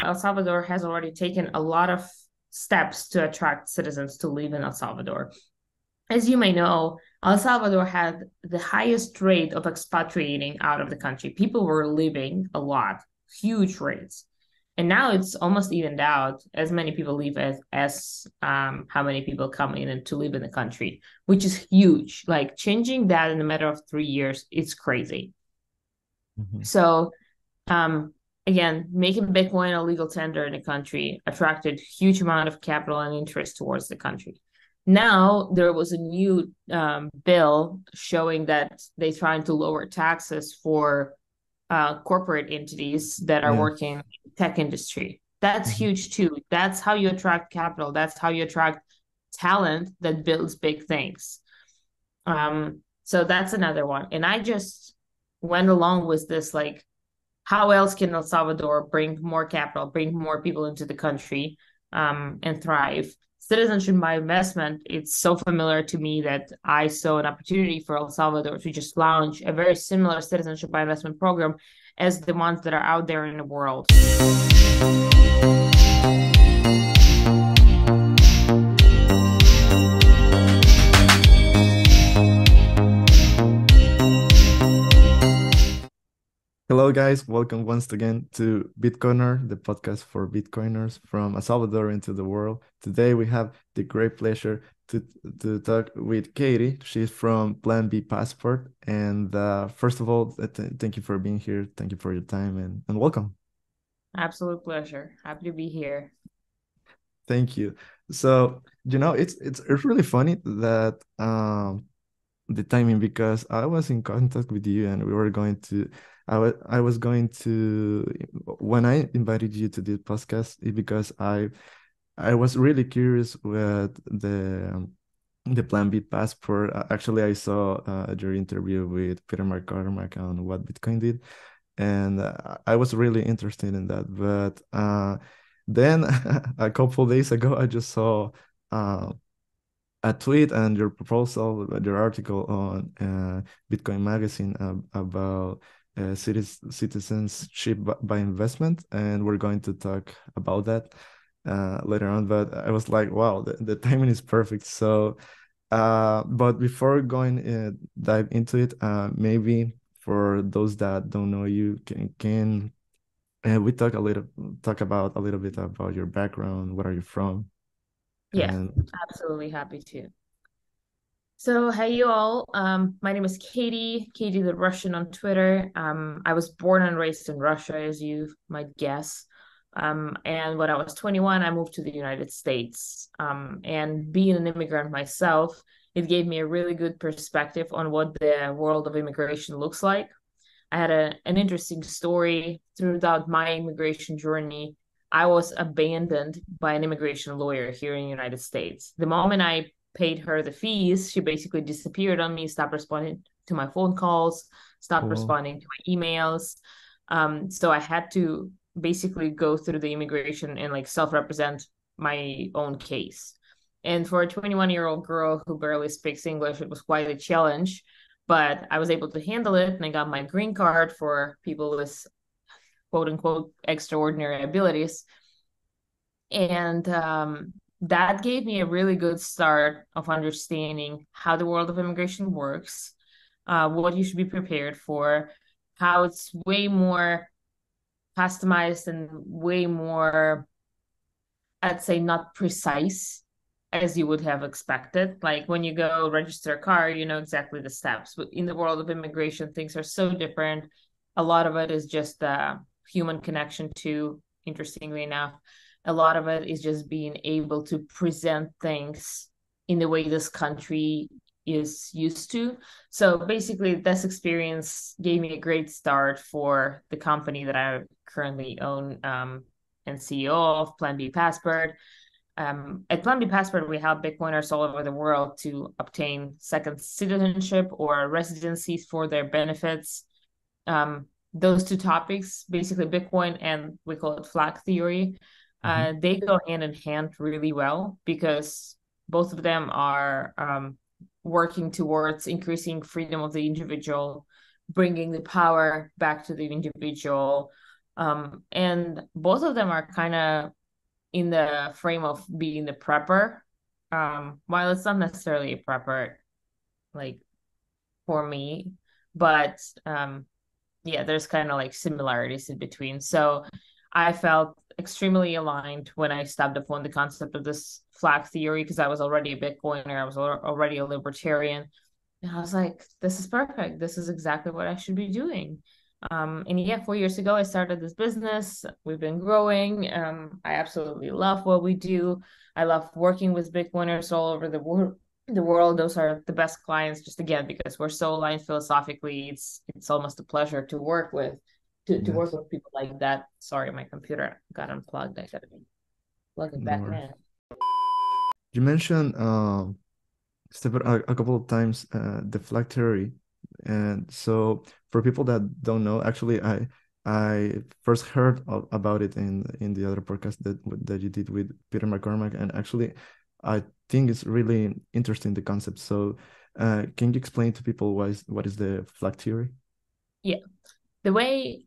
El Salvador has already taken a lot of steps to attract citizens to live in El Salvador. As you may know, El Salvador had the highest rate of expatriating out of the country. People were leaving a lot, huge rates. And now it's almost evened out as many people leave as how many people come in and to live in the country, which is huge. Like changing that in a matter of 3 years, it's crazy. Mhm. So um, again, making Bitcoin a legal tender in the country attracted huge amount of capital and interest towards the country. Now there was a new bill showing that they're trying to lower taxes for corporate entities that are Yeah. working in the tech industry. That's Mhm. huge too. That's how you attract capital. That's how you attract talent that builds big things. So that's another one. And I just went along with this, like, how else can El Salvador bring more capital, bring more people into the country, and thrive? Citizenship by investment, it's so familiar to me that I saw an opportunity for El Salvador to just launch a very similar citizenship by investment program as the ones that are out there in the world. Hello, guys. Welcome once again to Bitcoiner, the podcast for Bitcoiners from El Salvador into the world. Today, we have the great pleasure to talk with Katie. She's from Plan B Passport. And first of all, thank you for being here. Thank you for your time and welcome. Absolute pleasure. Happy to be here. Thank you. So, it's really funny that the timing because I was in contact with you and we were going to I was going to when I invited you to this podcast because I was really curious with the Plan B passport. Actually, I saw your interview with Peter McCormack on what Bitcoin did, and I was really interested in that. But then a couple days ago, I just saw uh, a tweet and your proposal, your article on Bitcoin Magazine about citizenship by investment, and we're going to talk about that later on. But I was like, wow, the timing is perfect. So, but before going dive into it, maybe for those that don't know you, can we talk about a little bit about your background, where are you from, Yeah, and absolutely happy to. So, hey, you all. My name is Katie the Russian on Twitter. I was born and raised in Russia, as you might guess. And when I was 21, I moved to the United States. And being an immigrant myself, it gave me a really good perspective on what the world of immigration looks like. I had an interesting story throughout my immigration journey. I was abandoned by an immigration lawyer here in the United States. The moment I paid her the fees, she basically disappeared on me, stopped responding to my phone calls, stopped oh, responding to my emails. So I had to basically go through the immigration and like self-represent my own case. And for a 21-year-old girl who barely speaks English, it was quite a challenge, but I was able to handle it and I got my green card for people with quote unquote extraordinary abilities. And that gave me a really good start of understanding how the world of immigration works, what you should be prepared for, how it's way more customized and way more, I'd say, not precise as you would have expected. Like when you go register a car, you know exactly the steps. But in the world of immigration, things are so different. A lot of it is just the human connection too, interestingly enough. A lot of it is just being able to present things in the way this country is used to. So basically, this experience gave me a great start for the company that I currently own, and CEO of Plan B Passport. At Plan B Passport, we help Bitcoiners all over the world to obtain second citizenship or residencies for their benefits. Those two topics, basically Bitcoin and we call it flag theory, mhm. they go hand in hand really well because both of them are working towards increasing freedom of the individual, bringing the power back to the individual, And both of them are kind of in the frame of being the prepper. While it's not necessarily a prepper, like for me, but yeah, there's kind of like similarities in between. So I felt extremely aligned when I stumbled upon the concept of this flag theory because I was already a Bitcoiner, I was already a libertarian. And I was like, this is perfect. This is exactly what I should be doing. And yeah, 4 years ago, I started this business. We've been growing. I absolutely love what we do. I love working with Bitcoiners all over the world. Those are the best clients, just again, because we're so aligned philosophically. It's almost a pleasure to work with, to work Yes, with people like that. Sorry, my computer got unplugged. I gotta plug it no back worries. in. You mentioned a couple of times the flag theory, and so for people that don't know, actually, I first heard about it in the other podcast that you did with Peter McCormack, and actually, I think it's really interesting the concept. So, can you explain to people what is the flag theory? Yeah. The way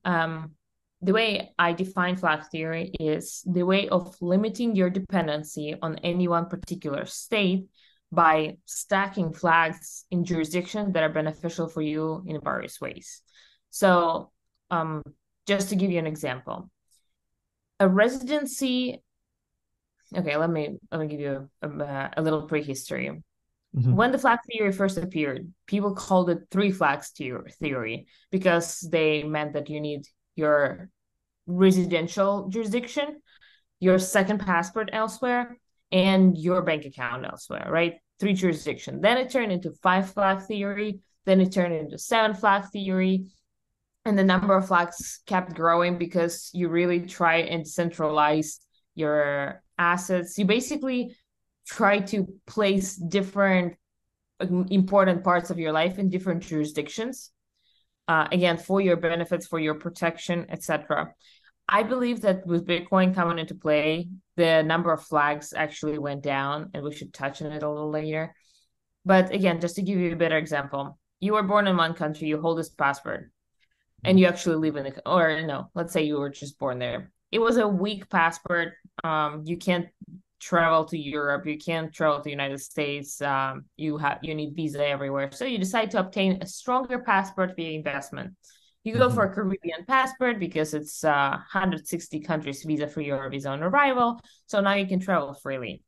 the way I define flag theory is the way of limiting your dependency on any one particular state by stacking flags in jurisdictions that are beneficial for you in various ways. So, um, just to give you an example, a residency. Okay, let me give you a little prehistory. Mhm. When the flag theory first appeared, people called it three flags theory because they meant that you need your residential jurisdiction, your second passport elsewhere, and your bank account elsewhere, right? Three jurisdictions. Then it turned into five flag theory. Then it turned into seven flag theory. And the number of flags kept growing because you really try and centralize your assets. You basically try to place different important parts of your life in different jurisdictions. Again, for your benefits, for your protection, etc. I believe that with Bitcoin coming into play, the number of flags actually went down, and we should touch on it a little later. But again, just to give you a better example, you were born in one country, you hold this passport, and you actually live in the, or no, let's say you were just born there. It was a weak passport. You can't travel to Europe, you can't travel to the United States. You need visa everywhere. So you decide to obtain a stronger passport via investment. You go for Mhm. a Caribbean passport because it's 160 countries visa free or visa on arrival. So now you can travel freely.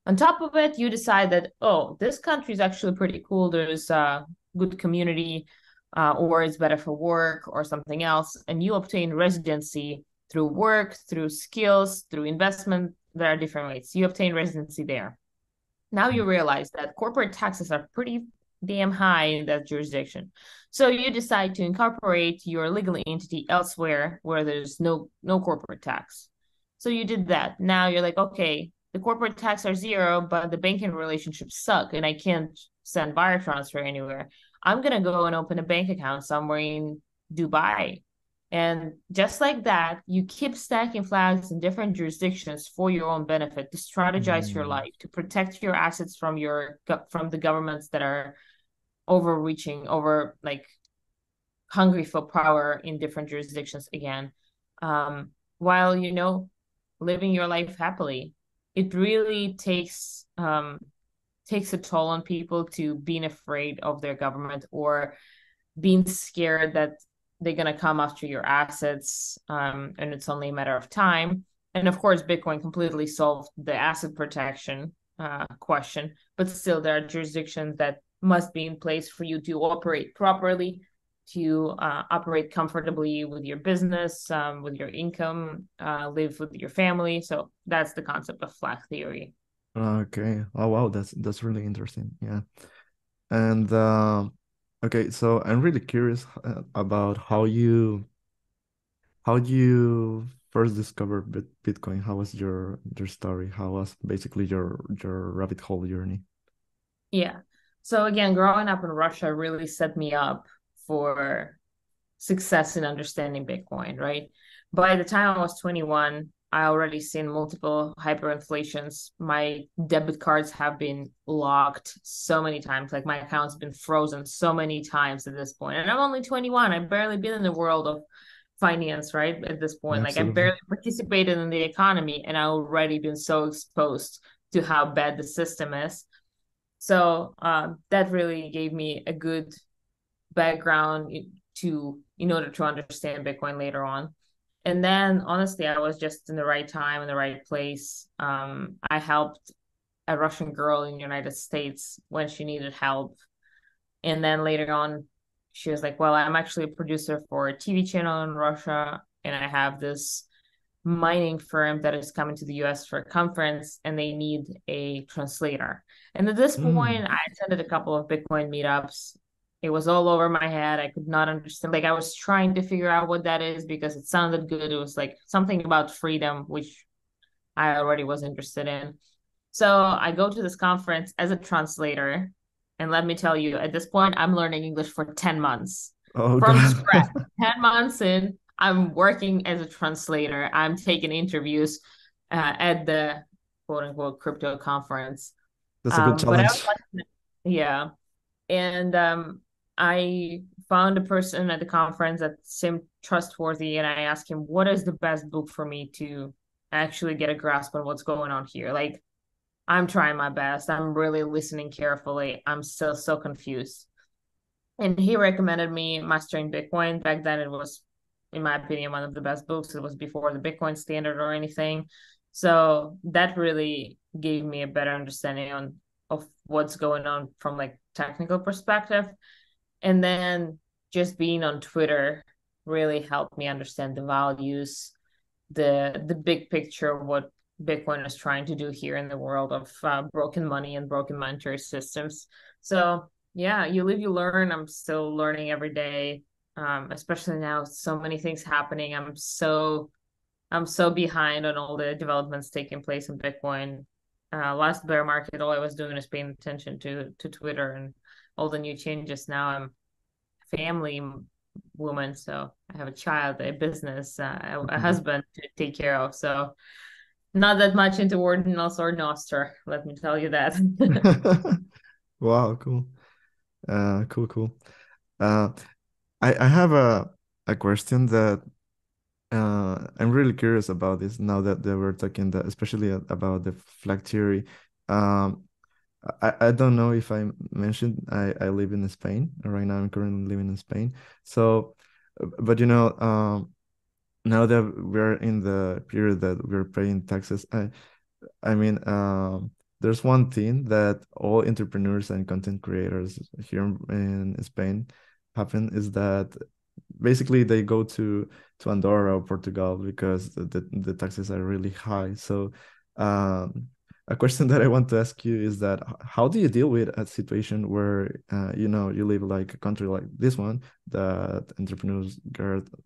On top of it, you decide that, oh, this country is actually pretty cool. There's a good community, or it's better for work or something else. And you obtain residency through work, through skills, through investment. There are different ways. You obtain residency there. Now you realize that corporate taxes are pretty damn high in that jurisdiction. So you decide to incorporate your legal entity elsewhere where there's no corporate tax. So you did that. Now you're like, okay, the corporate tax are zero, but the banking relationships suck and I can't send wire transfer anywhere. I'm gonna go and open a bank account somewhere in Dubai. And just like that, you keep stacking flags in different jurisdictions for your own benefit to strategize your Mm. life, to protect your assets from the governments that are overreaching, over like hungry for power in different jurisdictions again. While living your life happily, it really takes a toll on people to being afraid of their government or being scared that they're going to come after your assets, and it's only a matter of time. And of course, Bitcoin completely solved the asset protection question, but still, there are jurisdictions that must be in place for you to operate properly, to operate comfortably with your business, with your income, live with your family. So that's the concept of flag theory. Okay. Oh wow, that's really interesting. Yeah. And okay, so I'm really curious about how you first discovered Bitcoin. How was your story? How was basically your rabbit hole journey? Yeah. So again, growing up in Russia really set me up for success in understanding Bitcoin, right? By the time I was 21, I already seen multiple hyperinflations. My debit cards have been locked so many times. Like my account's been frozen so many times at this point. And I'm only 21. I've barely been in the world of finance, right? At this point, like I Absolutely. barely participated in the economy, and I already been so exposed to how bad the system is. So that really gave me a good background to in order to understand Bitcoin later on. And then honestly, I was just in the right time in the right place. I helped a Russian girl in the United States when she needed help. And then later on, she was like, well, I'm actually a producer for a TV channel in Russia, and I have this mining firm that is coming to the US for a conference, and they need a translator. And at this Mm. point, I attended a couple of Bitcoin meetups. It was all over my head. I could not understand. Like, I was trying to figure out what that is because it sounded good. It was like something about freedom, which I already was interested in. So I go to this conference as a translator. And let me tell you, at this point, I'm learning English for 10 months Oh from God. scratch. 10 months in, I'm working as a translator. I'm taking interviews at the quote unquote crypto conference. That's a good But I challenge. was like, yeah. And I found a person at the conference that seemed trustworthy. And I asked him, what is the best book for me to actually get a grasp on what's going on here? Like, I'm trying my best. I'm really listening carefully. I'm still so confused. And he recommended me Mastering Bitcoin. Back then, it was, in my opinion, one of the best books. It was before the Bitcoin standard or anything. So that really gave me a better understanding of what's going on from like technical perspective. And then just being on Twitter really helped me understand the values, the big picture of what Bitcoin is trying to do here in the world of broken money and broken monetary systems. So yeah, you live, you learn. I'm still learning every day, especially now. So many things happening. I'm so behind on all the developments taking place in Bitcoin. Last bear market, all I was doing is paying attention to Twitter and all the new changes. Now I'm a family woman, so I have a child, a business, a husband to take care of. So not that much into ordinals or noster, let me tell you that. Wow, cool. Cool, cool. Uh, I have a question that I'm really curious about this now that we're talking that especially about the flag theory. Um, I don't know if I mentioned I live in Spain right now. I'm currently living in Spain. So, but now that we're in the period that we're paying taxes, I mean, there's one thing that all entrepreneurs and content creators here in Spain happen is that basically they go to Andorra or Portugal because the taxes are really high. So, a question that I want to ask you is that how do you deal with a situation where you live like a country like this one that entrepreneurs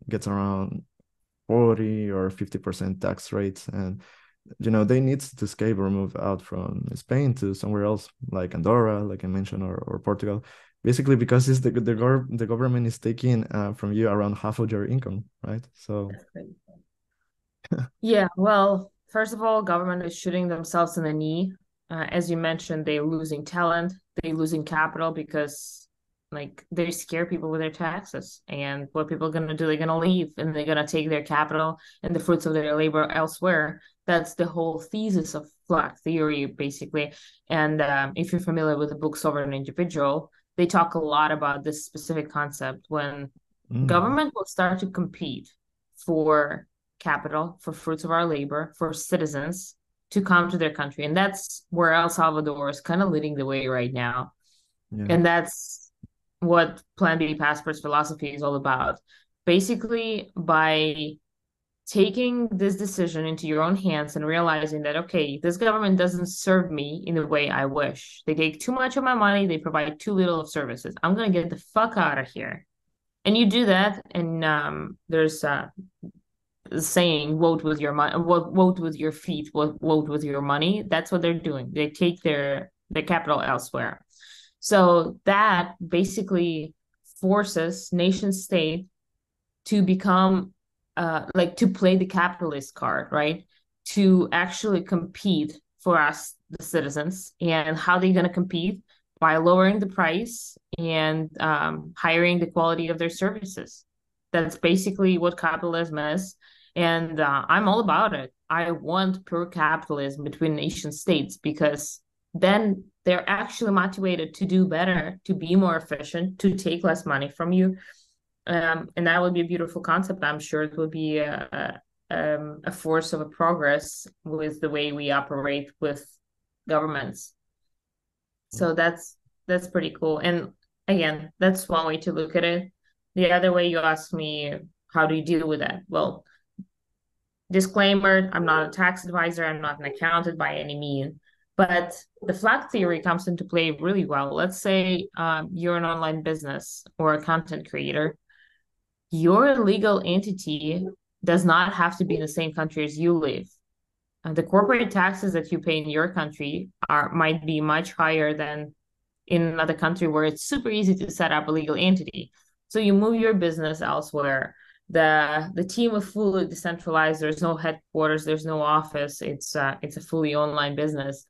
gets around 40 or 50% tax rates, and they need to escape or move out from Spain to somewhere else like Andorra, like I mentioned, or Portugal, basically because it's the government is taking from you around half of your income, right? So Yeah, well, first of all, government is shooting themselves in the knee. As you mentioned, they're losing talent, they're losing capital because like they scare people with their taxes. And what people are gonna do, they're gonna leave and they're gonna take their capital and the fruits of their labor elsewhere. That's the whole thesis of flag theory, basically. And if you're familiar with the book Sovereign Individual, they talk a lot about this specific concept when mm, government will start to compete for capital, for fruits of our labor, for citizens to come to their country. And that's where El Salvador is kind of leading the way right now. yeah, And that's what Plan B passports philosophy is all about. Basically, by taking this decision into your own hands and realizing that, okay, this government doesn't serve me in the way I wish. They take too much of my money, they provide too little of services. I'm going to get the fuck out of here. And you do that, and there's saying vote with your money, vote with your feet, vote with your money. That's what they're doing. They take their capital elsewhere. So that basically forces nation state to become like to play the capitalist card, right? To actually compete for us, the citizens. And how they're going to compete? By lowering the price and hiring the quality of their services. That's basically what capitalism is. And I'm all about it. I want pure capitalism between nation states because then they're actually motivated to do better, to be more efficient, to take less money from you. And that would be a beautiful concept. I'm sure it would be a force of a progress with the way we operate with governments. So that's pretty cool. And again, that's one way to look at it. The other way, you asked me, how do you deal with that? Well, disclaimer, I'm not a tax advisor, I'm not an accountant by any means, but the flag theory comes into play really well. Let's say you're an online business or a content creator. Your legal entity does not have to be in the same country as you live. The corporate taxes that you pay in your country might be much higher than in another country where it's super easy to set up a legal entity. So you move your business elsewhere. The team is fully decentralized. There's no headquarters. There's no office. It's a fully online business.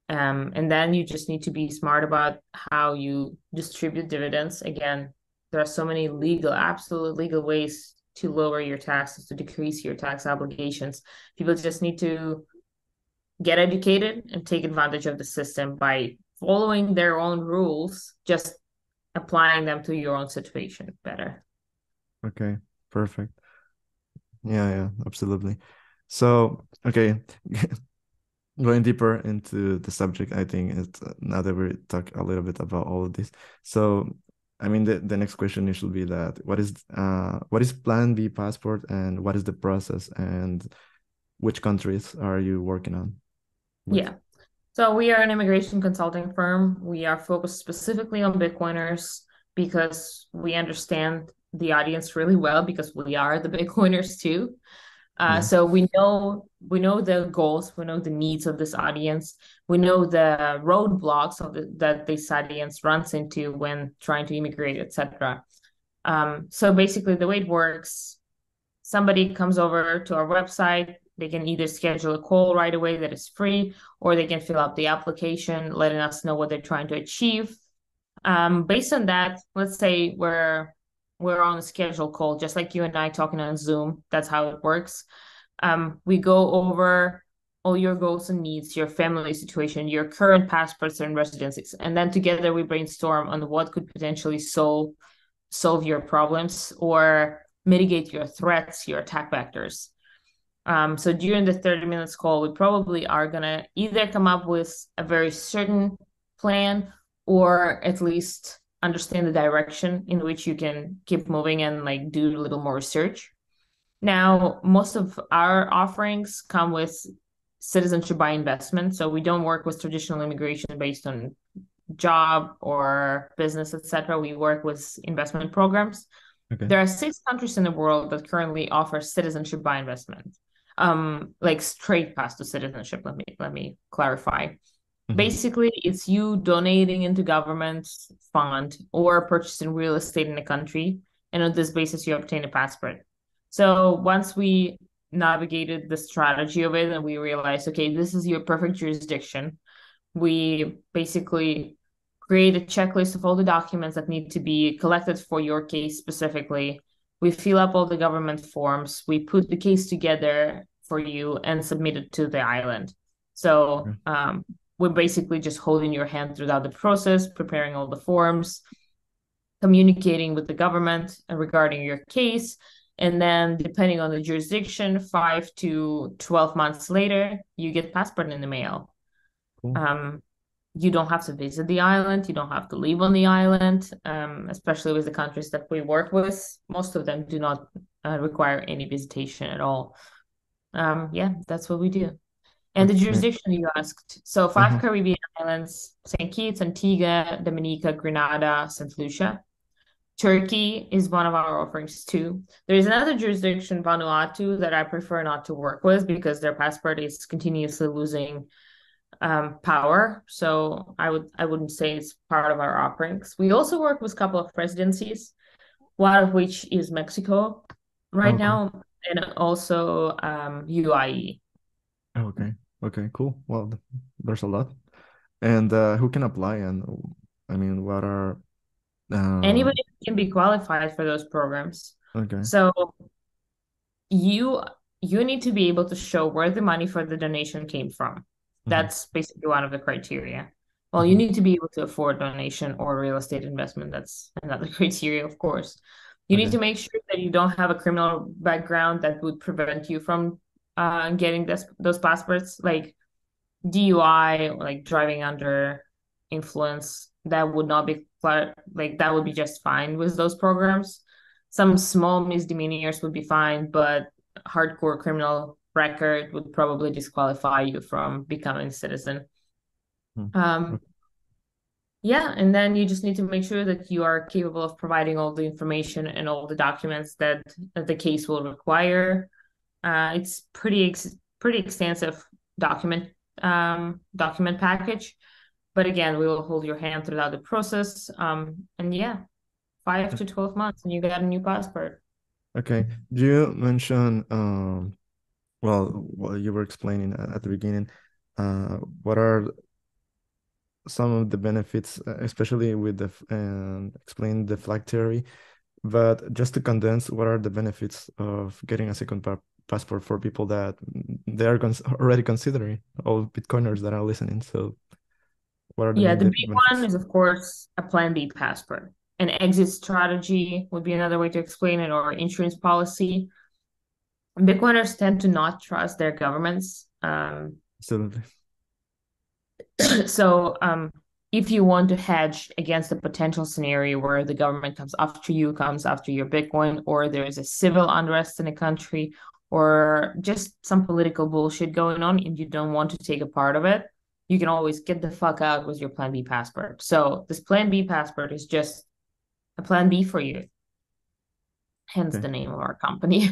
And then you just need to be smart about how you distribute dividends. Again, there are so many absolute legal ways to lower your taxes, to decrease your tax obligations. People just need to get educated and take advantage of the system by following their own rules, just applying them to your own situation better. Okay, perfect. Yeah, absolutely. So, okay, going deeper into the subject, I think it's now that we talk a little bit about all of this. So, I mean, the next question should be that what is Plan B passport and what is the process and which countries are you working on with? Yeah. So we are an immigration consulting firm. We are focused specifically on Bitcoiners because we understand the audience really well because we are the Bitcoiners too. So we know the goals, we know the needs of this audience, we know the roadblocks that this audience runs into when trying to immigrate, etc. So basically, the way it works, somebody comes over to our website. They can either schedule a call right away that is free, or they can fill out the application, letting us know what they're trying to achieve. Based on that, let's say we're on a scheduled call, just like you and I talking on Zoom. That's how it works. We go over all your goals and needs, your family situation, your current passports and residencies, and then together we brainstorm on what could potentially solve your problems or mitigate your threats, your attack vectors. So during the 30 minutes call, we probably are gonna either come up with a very certain plan or at least understand the direction in which you can keep moving and like do a little more research. Now, most of our offerings come with citizenship by investment. So we don't work with traditional immigration based on job or business, etc. We work with investment programs. Okay. There are 6 countries in the world that currently offer citizenship by investment, like straight pass to citizenship. Let me clarify. Basically, it's you donating into government fund or purchasing real estate in the country, and on this basis, you obtain a passport. So once we navigated the strategy of it and we realized, okay, this is your perfect jurisdiction, we basically create a checklist of all the documents that need to be collected for your case specifically. We fill up all the government forms, we put the case together for you and submit it to the island. So we're basically just holding your hand throughout the process, preparing all the forms, communicating with the government regarding your case. And then depending on the jurisdiction, 5 to 12 months later, you get passport in the mail. Cool. You don't have to visit the island. You don't have to live on the island, especially with the countries that we work with. Most of them do not require any visitation at all. That's what we do. And the jurisdiction you asked. So 5 Caribbean islands, St. Kitts, Antigua, Dominica, Grenada, St. Lucia. Turkey is one of our offerings too. There is another jurisdiction, Vanuatu, that I prefer not to work with because their passport is continuously losing power. So I wouldn't say it's part of our offerings. We also work with a couple of presidencies, one of which is Mexico right now, and also UAE. Okay, cool. Well, there's a lot. And who can apply? And I mean, what are anybody can be qualified for those programs. Okay. So you you need to be able to show where the money for the donation came from. Hmm. That's basically one of the criteria. Well, you Hmm. need to be able to afford donation or real estate investment. That's another criteria, of course. You need Okay. to make sure that you don't have a criminal background that would prevent you from getting those passports, like DUI or like driving under influence. That would not be like that would be just fine with those programs. Some small misdemeanors would be fine, but hardcore criminal record would probably disqualify you from becoming a citizen. Hmm. Um, yeah, and then you just need to make sure that you are capable of providing all the information and all the documents that the case will require. It's pretty extensive document document package, but again, we will hold your hand throughout the process. And yeah, 5 to 12 months, and you got a new passport. Okay. You mentioned well, what you were explaining at the beginning, what are some of the benefits, especially with explain the flag theory. But just to condense, what are the benefits of getting a second passport for people that they are already considering, all Bitcoiners that are listening? So, what are the Yeah, main the big one benefits? is of course a Plan B passport. An exit strategy would be another way to explain it, or insurance policy. Bitcoiners tend to not trust their governments. Absolutely. So, if you want to hedge against a potential scenario where the government comes after your Bitcoin, or there's a civil unrest in a country, or just some political bullshit going on, and you don't want to take a part of it, you can always get the fuck out with your Plan B passport. So, this Plan B passport is just a Plan B for you, hence Okay. the name of our company.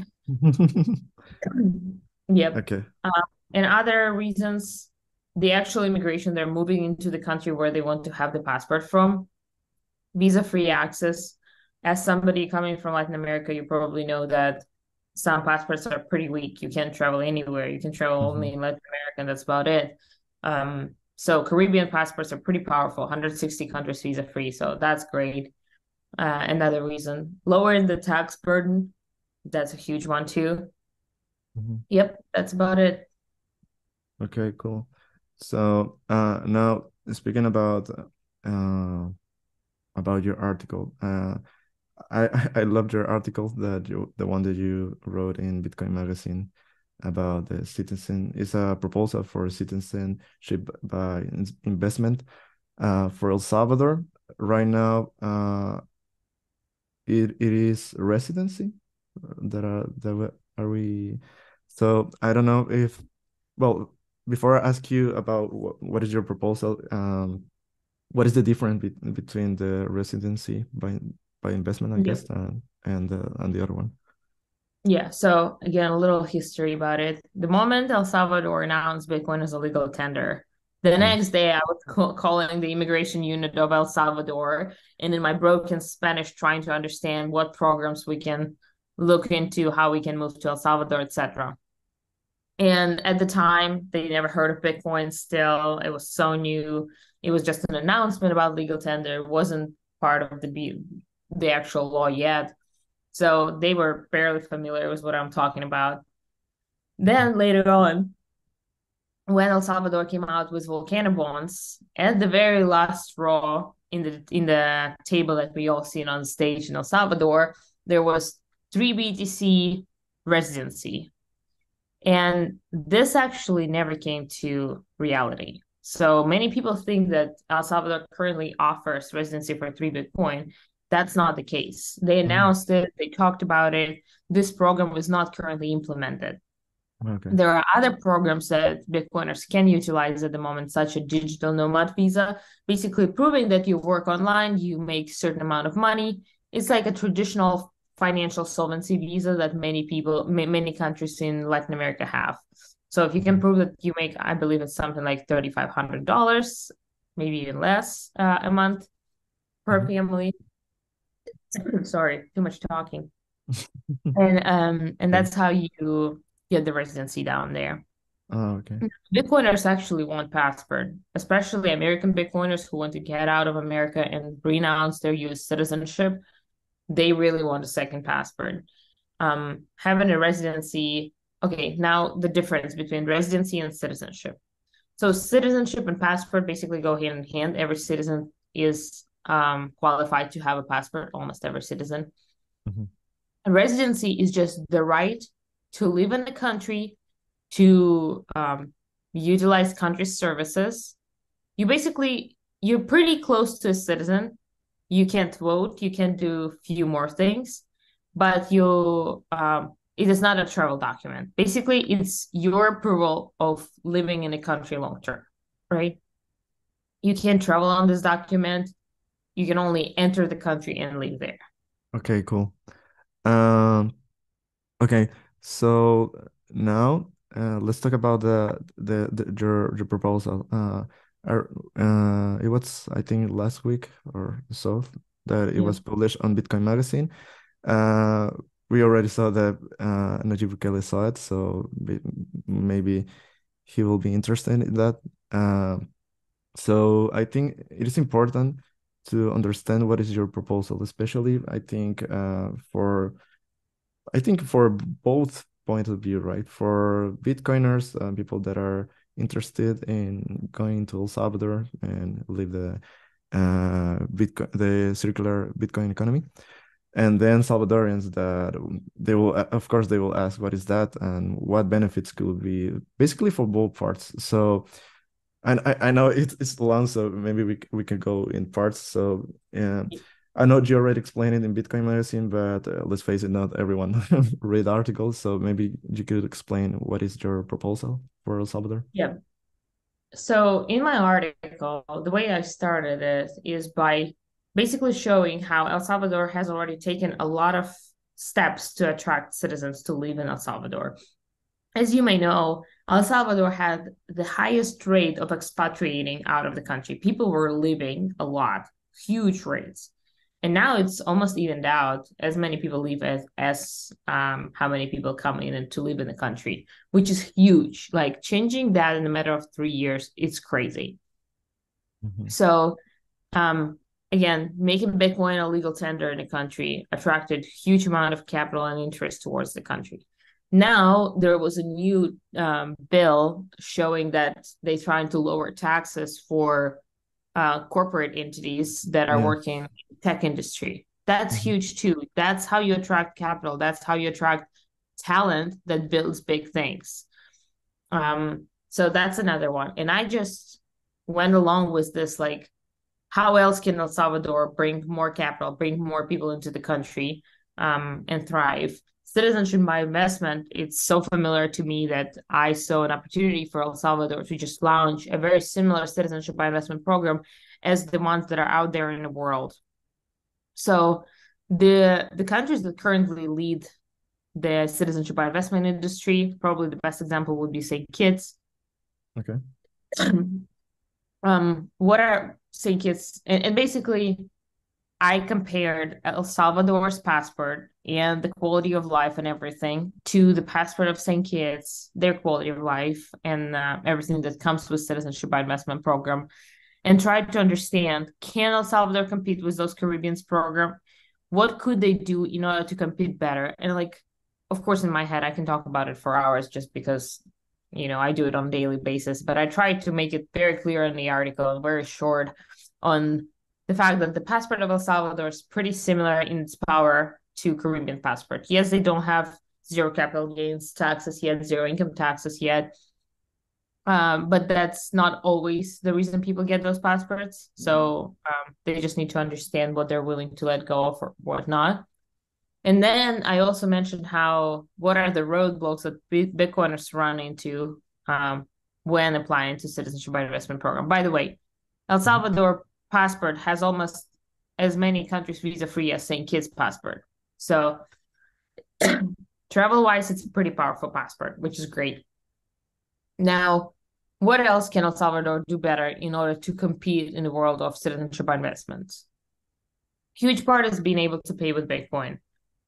Yep. Okay. Uh, and other reasons, the actual immigration, they're moving into the country where they want to have the passport from, visa-free access. As somebody coming from Latin America, you probably know that some passports are pretty weak. You can't travel anywhere. You can travel only Hmm. in Latin America, and that's about it. So Caribbean passports are pretty powerful, 160 countries visa-free. So that's great. Another reason, lowering the tax burden. That's a huge one too. Hmm. Yep, that's about it. Okay, cool. So, now speaking about your article, I loved your article that the one that you wrote in Bitcoin Magazine about the citizen is a proposal for citizenship by investment for El Salvador. Right now, it is residency are we? So I don't know if, well, before I ask you about what is your proposal, what is the difference between the residency by investment, I guess, Yep. and the other one? Yeah, so again, a little history about it. The moment El Salvador announced Bitcoin as a legal tender, the Mm. next day I was calling the immigration unit of El Salvador and in my broken Spanish trying to understand what programs we can look into, how we can move to El Salvador, etc. And at the time, they never heard of Bitcoin still. It was so new. It was just an announcement about legal tender. It wasn't part of the actual law yet. So they were barely familiar with what I'm talking about. Then later on, when El Salvador came out with volcano bonds, at the very last straw in the table that we all seen on stage in El Salvador, there was 3 BTC residency. And this actually never came to reality. So many people think that El Salvador currently offers residency for 3 Bitcoin. That's not the case. They Mm. announced it, they talked about it. This program was not currently implemented. Okay. There are other programs that Bitcoiners can utilize at the moment, such a digital nomad visa, basically proving that you work online, you make certain amount of money. It's like a traditional financial solvency visa that many countries in Latin America have. So if you can Mhm. prove that you make, I believe it's something like $3,500, maybe even less a month per Mhm. family. Sorry, too much talking. And Okay. that's how you get the residency down there. Oh, okay. Bitcoiners actually want passport, especially American Bitcoiners who want to get out of America and renounce their US citizenship. they really want a second passport. Having a residency. Okay, now the difference between residency and citizenship. So citizenship and passport basically go hand in hand. Every citizen is qualified to have a passport, almost every citizen. Mhm. A residency is just the right to live in the country, to utilize country services. You're pretty close to a citizen. You can't vote, you can do a few more things, but it is not a travel document. Basically, it's your approval of living in a country long term, right? You can't travel on this document. You can only enter the country and live there. Okay, cool. Um, okay, so now let's talk about your proposal. It was, I think, last week or so that it Yeah. was published on Bitcoin Magazine. Uh, we already saw that Najib Bukele saw it, so maybe he will be interested in that. So I think it is important to understand what is your proposal, especially I think for both point of view, right? For Bitcoiners, people that are interested in going to El Salvador and live the circular Bitcoin economy, and then Salvadorians that they will, of course, they will ask what is that and what benefits could be, basically for both parts. So, and I know it's long, so maybe we can go in parts. So yeah, I know you already explained it in Bitcoin Magazine, but let's face it, not everyone read articles. So maybe you could explain what is your proposal for El Salvador. Yeah. So in my article, the way I started it is by basically showing how El Salvador has already taken a lot of steps to attract citizens to live in El Salvador. As you may know, El Salvador had the highest rate of expatriating out of the country. People were leaving a lot, huge rates. And now it's almost evened out as many people leave as how many people come in and to live in the country, which is huge. Like changing that in a matter of 3 years, it's crazy. Mhm. So again, making Bitcoin a legal tender in the country attracted huge amount of capital and interest towards the country. Now there was a new bill showing that they're trying to lower taxes for corporate entities that are Yeah. working in the tech industry. That's Mhm. huge too. That's how you attract capital. That's how you attract talent that builds big things. So that's another one. And I just went along with this, like, how else can El Salvador bring more capital, bring more people into the country, and thrive? Citizenship by investment, it's so familiar to me that I saw an opportunity for El Salvador to just launch a very similar citizenship by investment program as the ones that are out there in the world. So the countries that currently lead the citizenship by investment industry, probably the best example would be St. Kitts. Okay. What are St. Kitts? And basically, I compared El Salvador's passport and the quality of life and everything to the passport of St. Kitts, their quality of life and everything that comes with citizenship by investment program, and tried to understand, can El Salvador compete with those Caribbean's program? What could they do in order to compete better? And like, of course, in my head, I can talk about it for hours just because, I do it on a daily basis. But I tried to make it very clear in the article and very short on the fact that the passport of El Salvador is pretty similar in its power to Caribbean passport. Yes, they don't have zero capital gains taxes yet, zero income taxes yet. But that's not always the reason people get those passports. So they just need to understand what they're willing to let go of or whatnot. And then I also mentioned what are the roadblocks that Bitcoiners run into when applying to citizenship by investment program. By the way, El Mhm. Salvador passport has almost as many countries visa free as St. Kitts passport. So travel wise, it's a pretty powerful passport, which is great. Now, what else can El Salvador do better in order to compete in the world of citizenship by investments? Huge part is being able to pay with Bitcoin.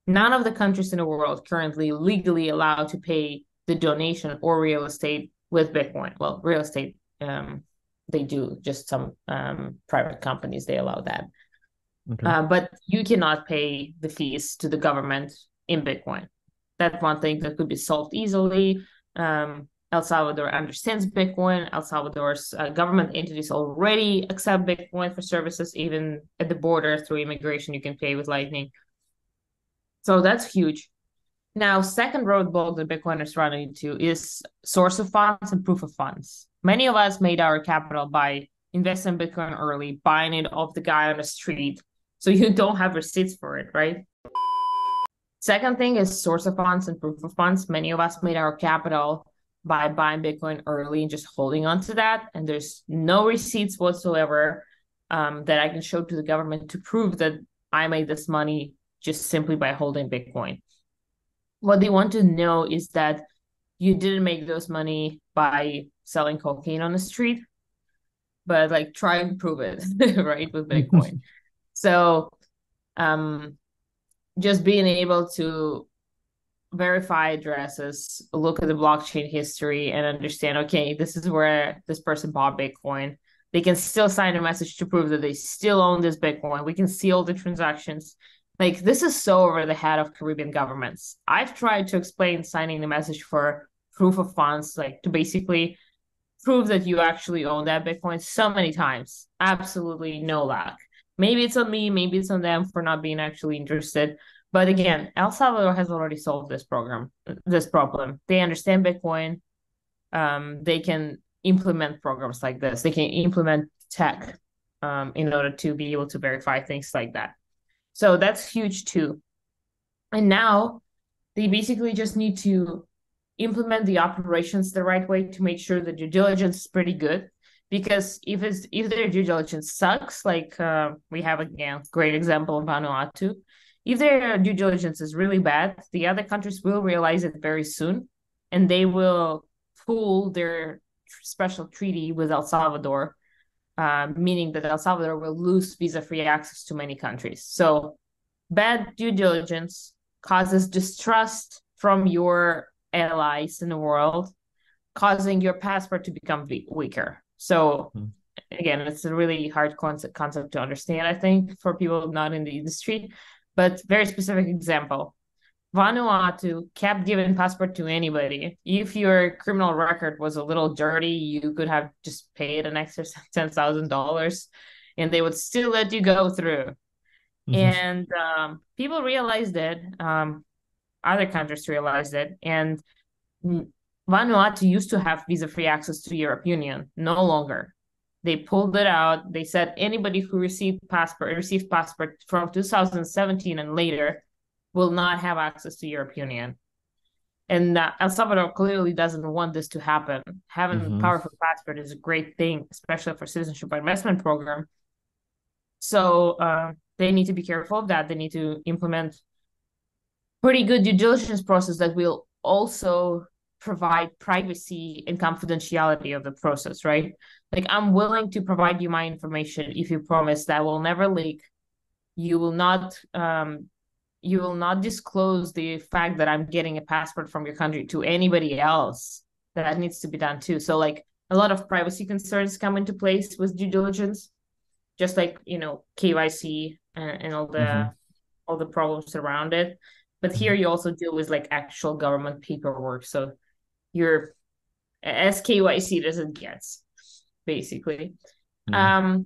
None of the countries in the world currently legally allow to pay the donation or real estate with Bitcoin. Well, real estate, they do, just some private companies, they allow that. Okay. But you cannot pay the fees to the government in Bitcoin. That's one thing that could be solved easily. El Salvador understands Bitcoin. El Salvador's government entities already accept Bitcoin for services. Even at the border through immigration, you can pay with Lightning. So that's huge. Now, second roadblock that Bitcoiners run into is source of funds and proof of funds. Many of us made our capital by investing in Bitcoin early, buying it off the guy on the street. So you don't have receipts for it, right? Second thing is source of funds and proof of funds. Many of us made our capital by buying Bitcoin early and just holding on to that. And there's no receipts whatsoever that I can show to the government to prove that I made this money just simply by holding Bitcoin. What they want to know is that you didn't make those money by selling cocaine on the street, but like try and prove it, right, with Bitcoin. So just being able to verify addresses, look at the blockchain history and understand, okay, this is where this person bought Bitcoin. They can still sign a message to prove that they still own this Bitcoin. We can see all the transactions. Like, this is so over the head of Caribbean governments. I've tried to explain signing the message for proof of funds, like to basically prove that you actually own that Bitcoin so many times. Absolutely no luck. Maybe it's on me, maybe it's on them for not being actually interested. But again, El Salvador has already solved this problem. They understand Bitcoin. They can implement programs like this. They can implement tech in order to be able to verify things like that. So that's huge too. And now they basically just need to implement the operations the right way to make sure the due diligence is pretty good. Because if their due diligence sucks, like we have again great example of Vanuatu, if their due diligence is really bad, the other countries will realize it very soon, and they will pull their special treaty with El Salvador, meaning that El Salvador will lose visa-free access to many countries. So bad due diligence causes distrust from your allies in the world, causing your passport to become weaker. So again, it's a really hard concept to understand, I think, for people not in the industry. But very specific example, Vanuatu kept giving passport to anybody. If your criminal record was a little dirty, you could have just paid an extra $10,000 and they would still let you go through. And people realized it. Other countries realized it. And Vanuatu used to have visa-free access to Europe Union, no longer. They pulled it out. They said anybody who received passport from 2017 and later will not have access to Europe Union. And El Salvador clearly doesn't want this to happen. Having a powerful passport is a great thing, especially for citizenship by investment program. So they need to be careful of that. They need to implement pretty good due diligence process that will also provide privacy and confidentiality of the process, right? Like, I'm willing to provide you my information if you promise that will never leak. You will not disclose the fact that I'm getting a passport from your country to anybody else. That needs to be done too. So like a lot of privacy concerns come into place with due diligence, just like, KYC and all the problems around it. But here you also deal with like actual government paperwork. So you're as KYC as it gets, basically. So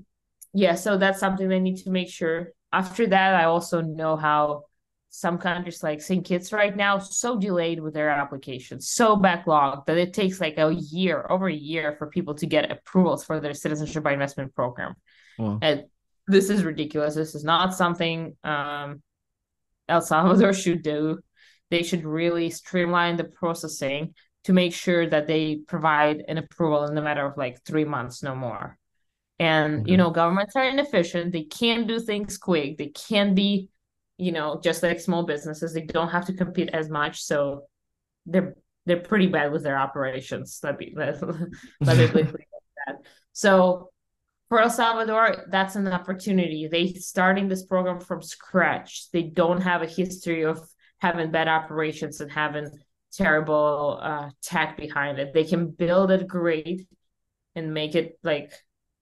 that's something they need to make sure. After that, I also know how some countries like St. Kitts right now so delayed with their applications, so backlogged that it takes like over a year for people to get approvals for their citizenship by investment program. Wow. And this is ridiculous. This is not something El Salvador should do. They should really streamline the processing to make sure that they provide an approval in the matter of like 3 months, no more. And, governments are inefficient. They can't do things quick. They can't be, just like small businesses. They don't have to compete as much. So they're pretty bad with their operations. Let me that. So for El Salvador, that's an opportunity. They starting this program from scratch. They don't have a history of having bad operations and having terrible tech behind it. They can build it great and make it like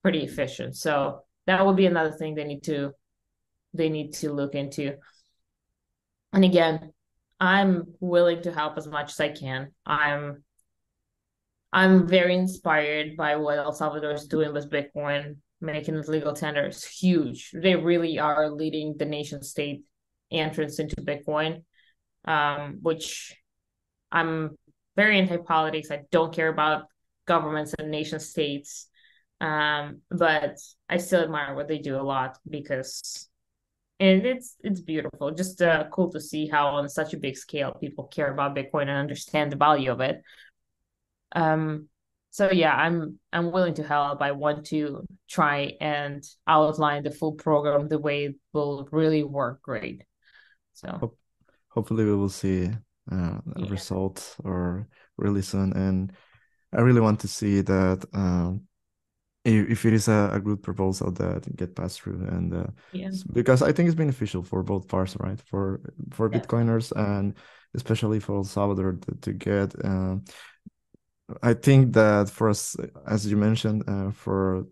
pretty efficient. So that would be another thing they need to they need to look into. And again, I'm willing to help as much as I can. I'm very inspired by what El Salvador is doing with Bitcoin, making it legal tender. It's huge. They really are leading the nation state entrance into Bitcoin, which I'm very anti-politics. I don't care about governments and nation states. But I still admire what they do a lot because and it's beautiful. Just cool to see how on such a big scale people care about Bitcoin and understand the value of it. Um, so yeah, I'm willing to help. I want to try and outline the full program the way it will really work great. So Ho- Hopefully, we will see a yeah, result or really soon. And I really want to see that if it is a good proposal that get passed through, and yeah, because I think it's beneficial for both parts, right? For definitely. Bitcoiners and especially for El Salvador to get. I think that for us, as you mentioned, for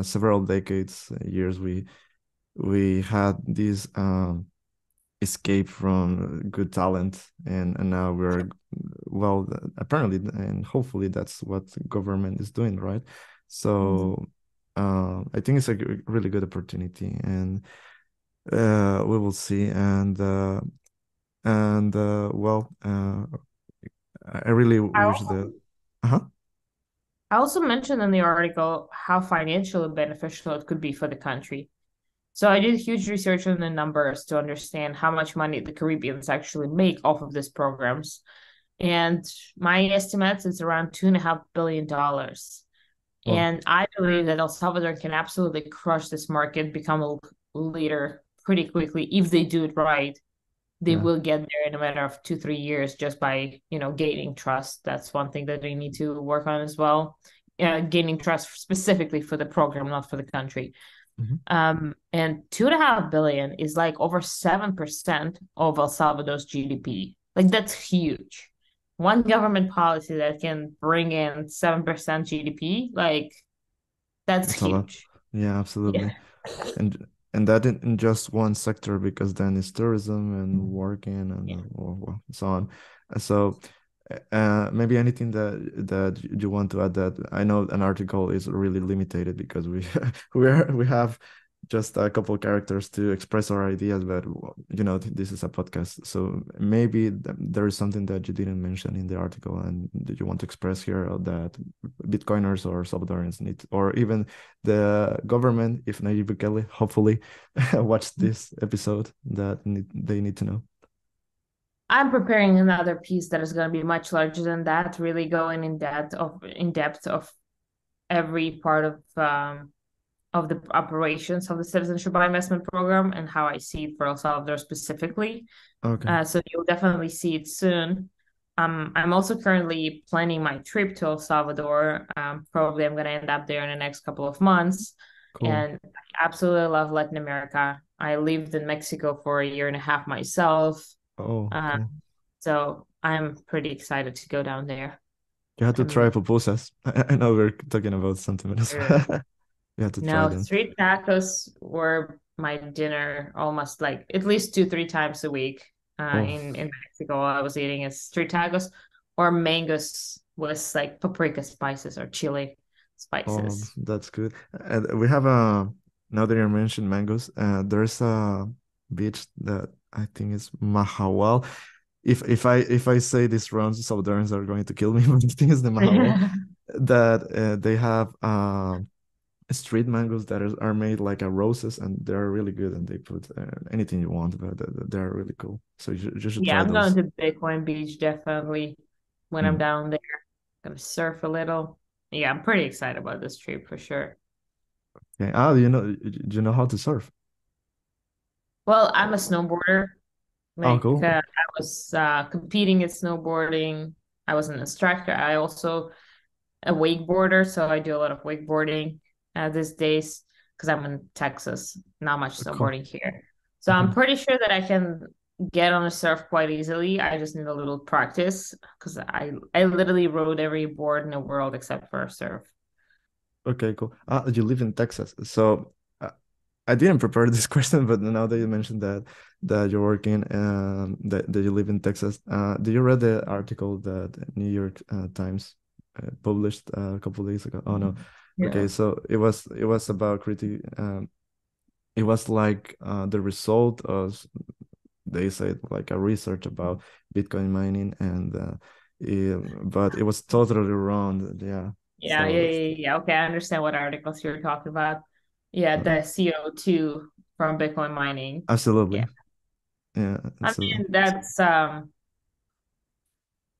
several decades, years, we had this escape from good talent, and now we're well, apparently, and hopefully that's what the government is doing, right? So I think it's a really good opportunity, and we will see. And well, I really I wish also that. Uh-huh. I also mentioned in the article how financially beneficial it could be for the country. So I did huge research on the numbers to understand how much money the Caribbeans actually make off of these programs. And my estimates is around $2.5 billion. Well, And I believe that El Salvador can absolutely crush this market, become a leader pretty quickly if they do it right. They yeah. will get there in a matter of 2, 3 years just by gaining trust. That's one thing that they need to work on as well. Gaining trust specifically for the program, not for the country. Mhm. And 2.5 billion is like over 7% of El Salvador's GDP. Like that's huge. One government policy that can bring in 7% GDP, like that's It's a lot. huge. Yeah, Yeah. absolutely. And that in just one sector, because then it's tourism and working and Yeah. so on. So maybe anything that you want to add, that I know an article is really limited because we we have just a couple characters to express our ideas, but this is a podcast, so maybe there is something that you didn't mention in the article and that you want to express here, or that Bitcoiners or Salvadorians need, or even the government, if Nayib Bukele, hopefully, watch this episode, that they need to know. I'm preparing another piece that is going to be much larger than that, really going in depth of every part of the operations of the Citizenship by Investment Program and how I see it for El Salvador specifically. Okay, So you'll definitely see it soon. I'm also currently planning my trip to El Salvador. Probably I'm going to end up there in the next couple of months. cool. And I absolutely love Latin America. I lived in Mexico for a year and a half myself. Oh, Uh, cool. so I'm pretty excited to go down there. You had to try Um, pupusas. I know we're talking about something else. You had to try no, them. street tacos were my dinner almost like at least 2, 3 times a week. Oh, In Mexico, I was eating is street tacos or mangoes with like paprika spices or chili oh, spices. that's good. And we have now that you mentioned mangoes, there's a beach that I think is Mahawal. If I say this wrong, Salvadorans are going to kill me. But the thing is the Mahawal, that they have street mangoes that are made like a roses, and they're really good, and they put anything you want, but they're really cool. So you should Yeah, try I'm going those. to Bitcoin Beach definitely when I'm Mm. down there. Gonna surf a little. Yeah, I'm pretty excited about this trip for sure. Okay. Ah, do you know how to surf? Well, I'm a snowboarder. Oh, Like cool. I was competing at snowboarding. I was an instructor. I also a wakeboarder, so I do a lot of wakeboarding these days because I'm in Texas. Not much Cool. snowboarding here. So I'm Mhm. pretty sure that I can get on a surf quite easily. I just need a little practice because I literally rode every board in the world except for surf. Okay, cool. Ah, you live in Texas, so I didn't prepare this question, but now that you mentioned that you're working that you live in Texas, did you read the article that New York Times published a couple of days ago? Oh no. Yeah. Okay, so it was about it was like the result of, they said, like a research about Bitcoin mining, and but it was totally wrong. Yeah. Yeah, yeah, So yeah, yeah. Okay, I understand what articles you're talking about. Yeah, uh, the CO2 from Bitcoin mining. Yeah. absolutely. Yeah. I So mean,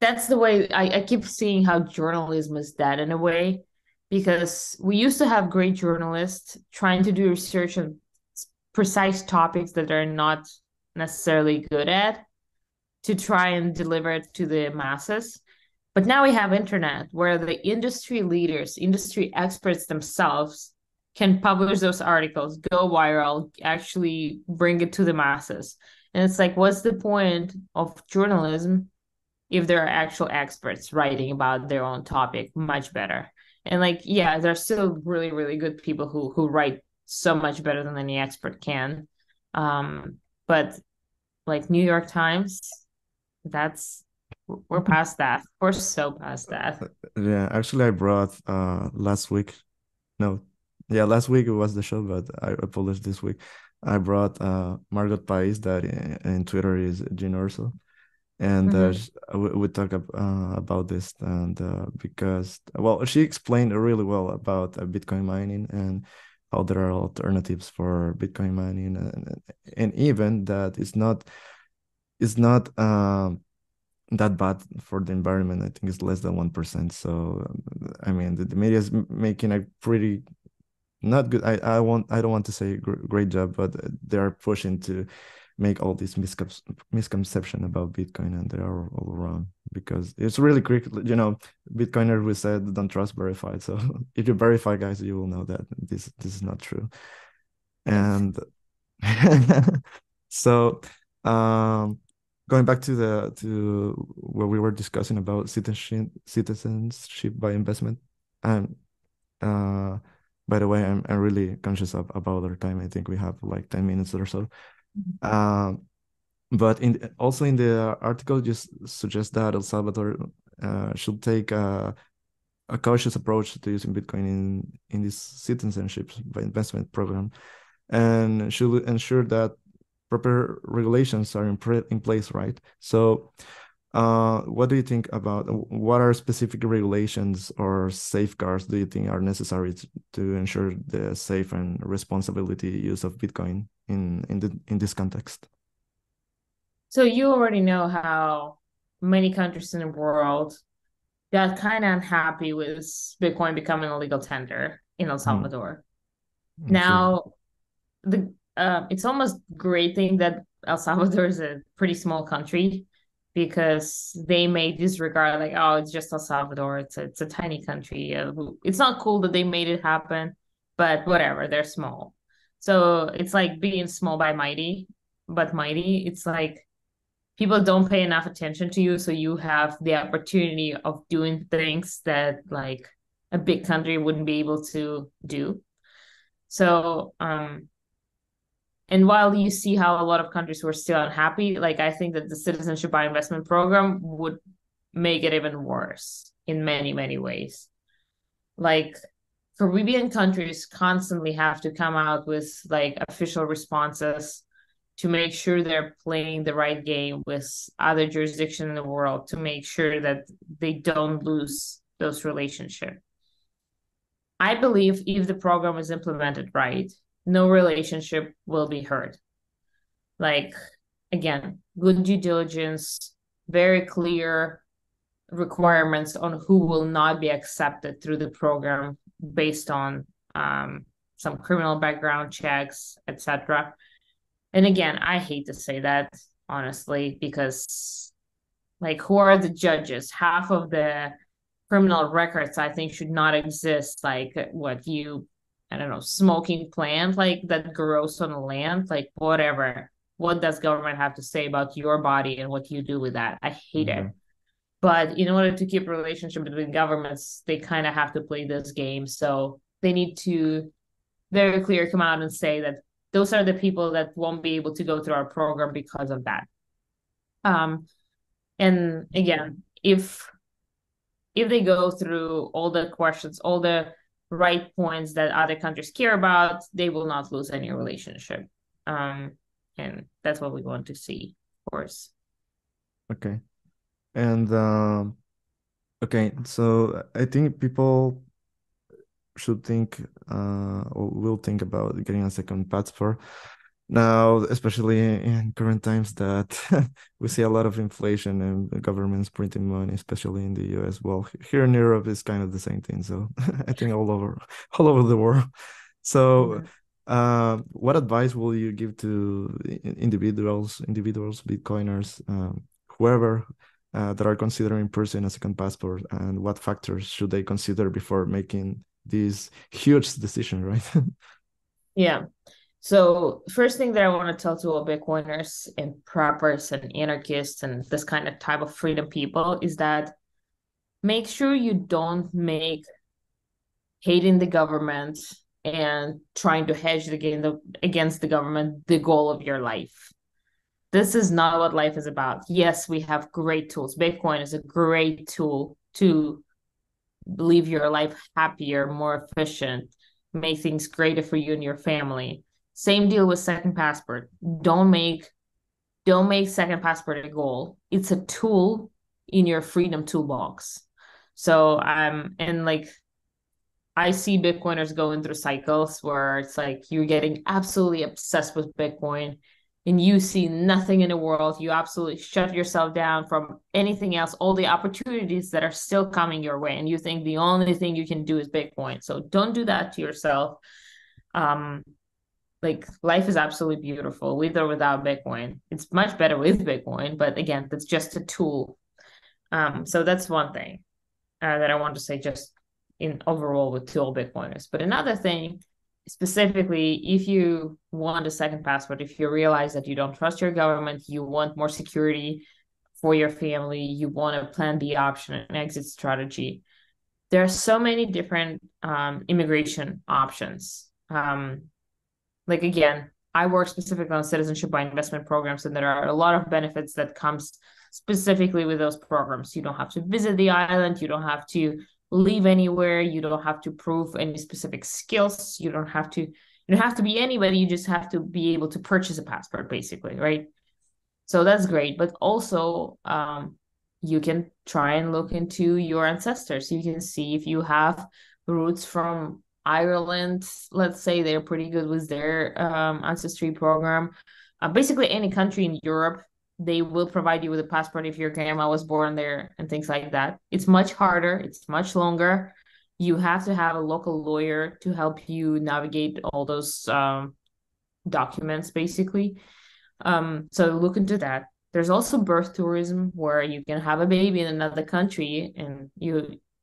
that's the way I keep seeing how journalism is dead in a way, because we used to have great journalists trying to do research on precise topics that they're not necessarily good at to try and deliver it to the masses. But now we have internet where the industry leaders, industry experts themselves can publish those articles, go viral, actually bring it to the masses. And it's like, what's the point of journalism if there are actual experts writing about their own topic much better? And like, yeah, there's still really, really good people who write so much better than any expert can. But like New York Times, that's we're past that. We're so past that. yeah, actually I brought last week. No, yeah, last week it was the show, but I published this week. I brought Margot Pais, that in Twitter is Jean Urso, and Mm-hmm. we talk about this, and because, well, she explained really well about Bitcoin mining and how there are alternatives for Bitcoin mining, and even that it's not that bad for the environment. I think it's less than 1%. So I mean, the media is making a pretty not good. I don't want to say great job, but they are pushing to make all these misconception about Bitcoin, and they are all wrong, because it's really quick. Bitcoiner, we said, don't trust verified. So if you verify, guys, you will know that this is not true. Yes. And so, um, going back to what we were discussing about citizenship by investment, and uh, by the way, I'm really conscious about our time. I think we have like 10 minutes or so. Um, but also in the article, just suggests that El Salvador should take a cautious approach to using Bitcoin in this citizenship by investment program, and should ensure that proper regulations are in place, right? So, what do you think about what are specific regulations or safeguards do you think are necessary to ensure the safe and responsibility use of Bitcoin in this context? So you already know how many countries in the world got kind of unhappy with Bitcoin becoming a legal tender in El Hmm, Salvador. absolutely. Now, the it's almost great thing that El Salvador is a pretty small country because they may disregard like, oh, it's just El Salvador. It's a tiny country. It's not cool that they made it happen, but whatever. They're small, so it's like being small by mighty, but mighty. It's like people don't pay enough attention to you, so you have the opportunity of doing things that like a big country wouldn't be able to do. So and while you see how a lot of countries were still unhappy, like I think that the citizenship by investment program would make it even worse in many, many ways. Like Caribbean countries constantly have to come out with like official responses to make sure they're playing the right game with other jurisdictions in the world to make sure that they don't lose those relationships. I believe if the program is implemented right, no relationship will be hurt. Like, again, good due diligence, very clear requirements on who will not be accepted through the program based on some criminal background checks, etc. And again, I hate to say that honestly, because like, who are the judges? Half of the criminal records, I think, should not exist. Like, I don't know, smoking plant like that grows on the land, like whatever. What does government have to say about your body and what you do with that? I hate it. Yeah. But in order to keep a relationship between governments, they kind of have to play this game. So they need to very clear come out and say that those are the people that won't be able to go through our program because of that. And again, if they go through all the questions, all the right points that other countries care about, they will not lose any relationship. And that's what we want to see, of course. Okay. And okay, so I think people should think or will think about getting a second passport now, especially in current times that we see a lot of inflation and governments printing money, especially in the US. Well, here in Europe is kind of the same thing. So I think all over the world. So what advice will you give to individuals, Bitcoiners, whoever that are considering pursuing a second passport, and what factors should they consider before making this huge decision, right? Yeah. So first thing that I want to tell to all Bitcoiners and preppers and anarchists and this kind of type of freedom people is that make sure you don't make hating the government and trying to hedge against the government the goal of your life. This is not what life is about. Yes, we have great tools. Bitcoin is a great tool to live your life happier, more efficient, make things greater for you and your family. Same deal with second passport. Don't make second passport a goal. It's a tool in your freedom toolbox. So and like I see Bitcoiners going through cycles where it's like you're getting absolutely obsessed with Bitcoin and you see nothing in the world. You absolutely shut yourself down from anything else, all the opportunities that are still coming your way. And you think the only thing you can do is Bitcoin. So don't do that to yourself. Like life is absolutely beautiful with or without Bitcoin. It's much better with Bitcoin, but again, that's just a tool. So that's one thing that I want to say just in overall with all Bitcoiners. But another thing, specifically, if you want a second passport, if you realize that you don't trust your government, you want more security for your family, you want a plan B option, an exit strategy, there are so many different immigration options. Like again, I work specifically on citizenship by investment programs, and there are a lot of benefits that comes specifically with those programs. You don't have to visit the island, you don't have to live anywhere, you don't have to prove any specific skills, you don't have to be anybody, you just have to be able to purchase a passport, basically, right? So that's great. But also you can try and look into your ancestors. You can see if you have roots from Ireland, let's say they're pretty good with their ancestry program. Basically, any country in Europe, they will provide you with a passport if your grandma was born there and things like that. It's much harder, it's much longer. You have to have a local lawyer to help you navigate all those documents, basically. So look into that. There's also birth tourism where you can have a baby in another country and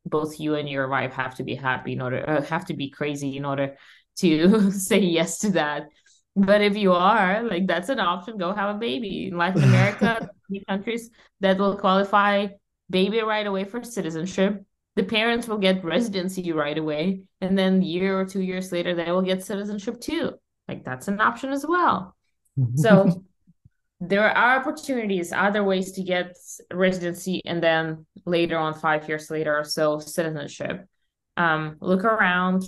both you and your wife have to be happy have to be crazy in order to say yes to that. But if you are, like, that's an option. Go have a baby. In Latin America, many countries that will qualify baby right away for citizenship. The parents will get residency right away. And then a year or 2 years later, they will get citizenship too. Like, that's an option as well. So there are opportunities, other ways to get residency, and then later on, 5 years later or so, citizenship. Look around,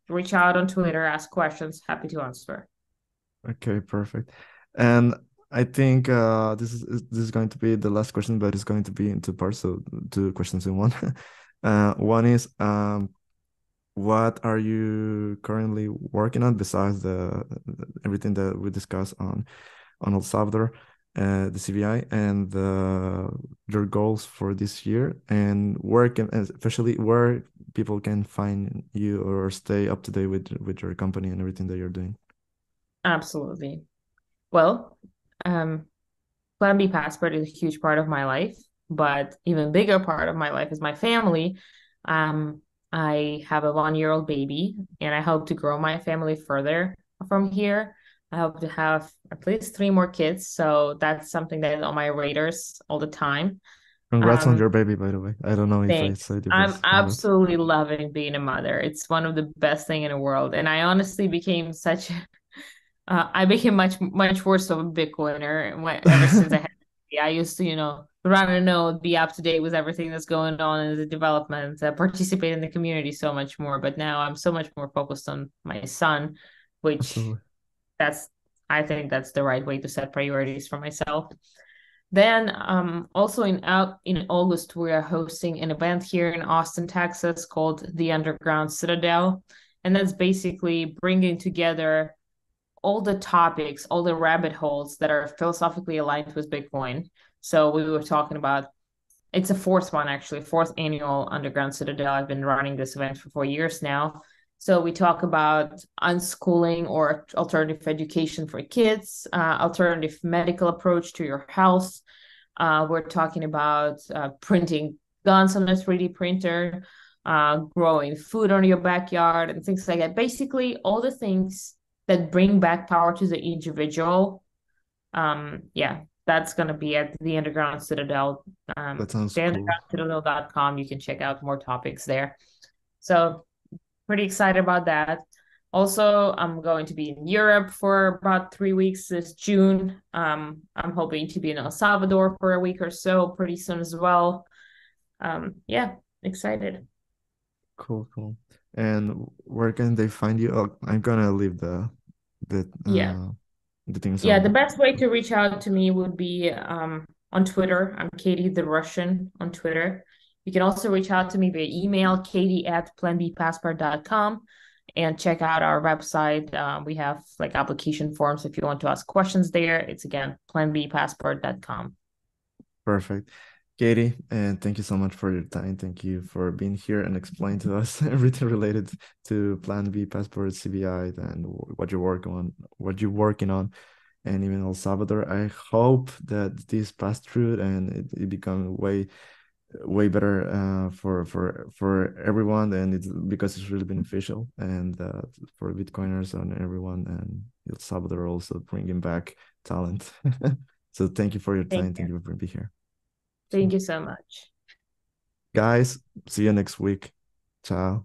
reach out on Twitter, ask questions. Happy to answer. Okay, perfect. And I think this is going to be the last question, but it's going to be in two parts, so two questions in one. One is what are you currently working on besides everything that we discussed on El Salvador, the CBI, and your goals for this year, and especially where people can find you or stay up to date with your company and everything that you're doing. Absolutely. Well, Plan B passport is a huge part of my life, but even bigger part of my life is my family. I have a 1-year-old baby, and I hope to grow my family further from here. I hope to have at least 3 more kids, so that's something that is on my radars all the time. Congrats on your baby, by the way. I don't know if I Thanks. said it I'm was congrats. absolutely loving being a mother. It's one of the best thing in the world, and I honestly became such I became much worse of a Bitcoiner ever since I had. I used to, run a node, be up to date with everything that's going on in the development, participate in the community so much more. But now I'm so much more focused on my son, which Absolutely. that's I think that's the right way to set priorities for myself. Then also in August, we are hosting an event here in Austin, Texas called the Underground Citadel. And that's basically bringing together all the topics, all the rabbit holes that are philosophically aligned with Bitcoin. So we were talking about it's a fourth one, actually, fourth annual Underground Citadel. I've been running this event for 4 years now. So we talk about unschooling or alternative education for kids, alternative medical approach to your health. We're talking about printing guns on a 3D printer, growing food on your backyard, and things like that. Basically, all the things that bring back power to the individual. Yeah, that's going to be at the Underground Citadel. That sounds cool. theundergroundcitadel.com. You can check out more topics there. So pretty excited about that. Also, I'm going to be in Europe for about 3 weeks this June. I'm hoping to be in El Salvador for a week or so pretty soon as well. Yeah, excited. Cool, cool. And where can they find you? Oh, I'm gonna leave the Yeah. uh the things Yeah, the on. best way to reach out to me would be on Twitter. I'm Katie the Russian on Twitter. You can also reach out to me via email, katie@planbpassport.com, and check out our website. We have like application forms if you want to ask questions there. It's again, planbpassport.com. Perfect. Katie, and thank you so much for your time. Thank you for being here and explaining to us everything related to Plan B, Passport, CBI, and what you're working on, and even El Salvador. I hope that this passed through and it become way better for everyone, and it's because it's really beneficial and for Bitcoiners and everyone, and El Salvador also bringing back talent. So thank you for your Thank time. you. Thank you for being here. So, Thank you so much. guys, see you next week. Ciao.